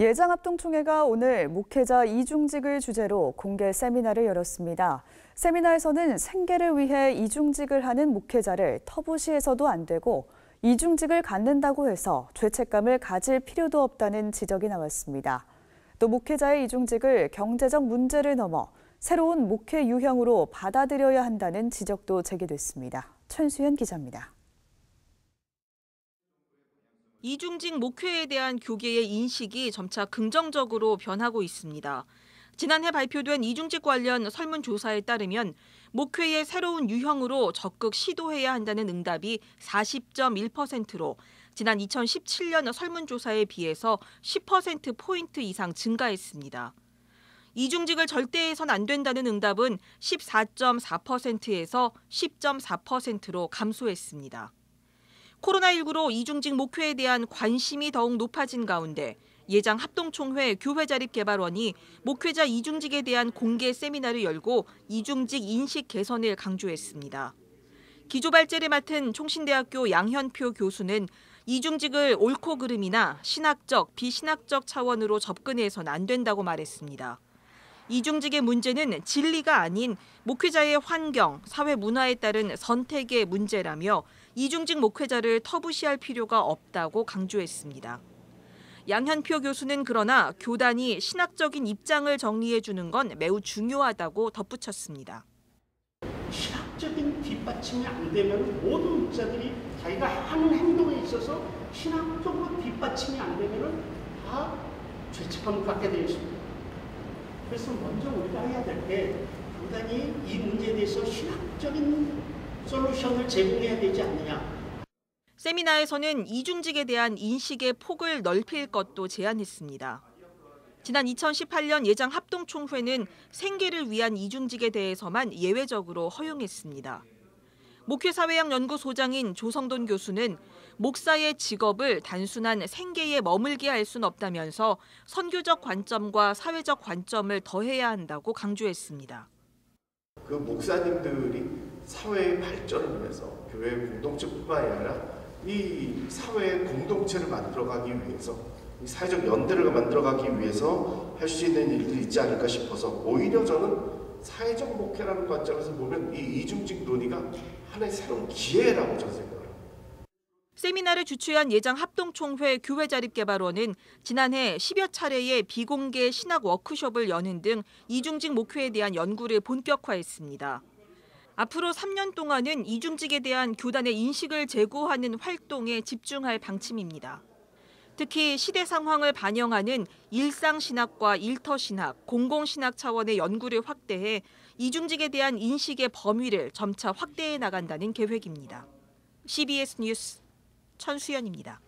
예장합동총회가 오늘 목회자 이중직을 주제로 공개 세미나를 열었습니다. 세미나에서는 생계를 위해 이중직을 하는 목회자를 터부시해서도 안 되고 이중직을 갖는다고 해서 죄책감을 가질 필요도 없다는 지적이 나왔습니다. 또 목회자의 이중직을 경제적 문제를 넘어 새로운 목회 유형으로 받아들여야 한다는 지적도 제기됐습니다. 천수현 기자입니다. 이중직 목회에 대한 교계의 인식이 점차 긍정적으로 변하고 있습니다. 지난해 발표된 이중직 관련 설문조사에 따르면 목회의 새로운 유형으로 적극 시도해야 한다는 응답이 40.1%로 지난 2017년 설문조사에 비해서 10%포인트 이상 증가했습니다. 이중직을 절대 해선 안 된다는 응답은 14.4%에서 10.4%로 감소했습니다. 코로나19로 이중직 목회에 대한 관심이 더욱 높아진 가운데 예장합동총회 교회자립개발원이 목회자 이중직에 대한 공개 세미나를 열고 이중직 인식 개선을 강조했습니다. 기조발제를 맡은 총신대학교 양현표 교수는 이중직을 옳고 그름이나 신학적, 비신학적 차원으로 접근해서는 안 된다고 말했습니다. 이중직의 문제는 진리가 아닌 목회자의 환경, 사회 문화에 따른 선택의 문제라며 이중직 목회자를 터부시할 필요가 없다고 강조했습니다. 양현표 교수는 그러나 교단이 신학적인 입장을 정리해 주는 건 매우 중요하다고 덧붙였습니다. 신학적인 뒷받침이 안 되면 모든 목사들이 자기가 하는 행동에 있어서 신학적으로 뒷받침이 안 되면 다 죄책감을 갖게 되어 있습니다. 그래서 먼저 우리가 해야 될 게 교단이 이 문제에 대해서 신학적인 솔루션을 제공해야 되지 않느냐. 세미나에서는 이중직에 대한 인식의 폭을 넓힐 것도 제안했습니다. 지난 2018년 예장합동총회는 생계를 위한 이중직에 대해서만 예외적으로 허용했습니다. 목회사회학연구소장인 조성돈 교수는 목사의 직업을 단순한 생계에 머물게 할 수는 없다면서 선교적 관점과 사회적 관점을 더해야 한다고 강조했습니다. 그 목사님들이 사회의 발전을 위해서 교회 공동체뿐만이 아니라 이 사회의 공동체를 만들어가기 위해서 이 사회적 연대를 만들어가기 위해서 할 수 있는 일들이 있지 않을까 싶어서 오히려 저는 사회적 목회라는 관점에서 보면 이 이중직 논의가 하나의 새로운 기회라고 저는 생각합니다. 세미나를 주최한 예장합동총회 교회자립개발원은 지난해 10여 차례의 비공개 신학 워크숍을 여는 등 이중직 목회에 대한 연구를 본격화했습니다. 앞으로 3년 동안은 이중직에 대한 교단의 인식을 제고하는 활동에 집중할 방침입니다. 특히 시대 상황을 반영하는 일상신학과 일터신학, 공공신학 차원의 연구를 확대해 이중직에 대한 인식의 범위를 점차 확대해 나간다는 계획입니다. CBS 뉴스 천수연입니다.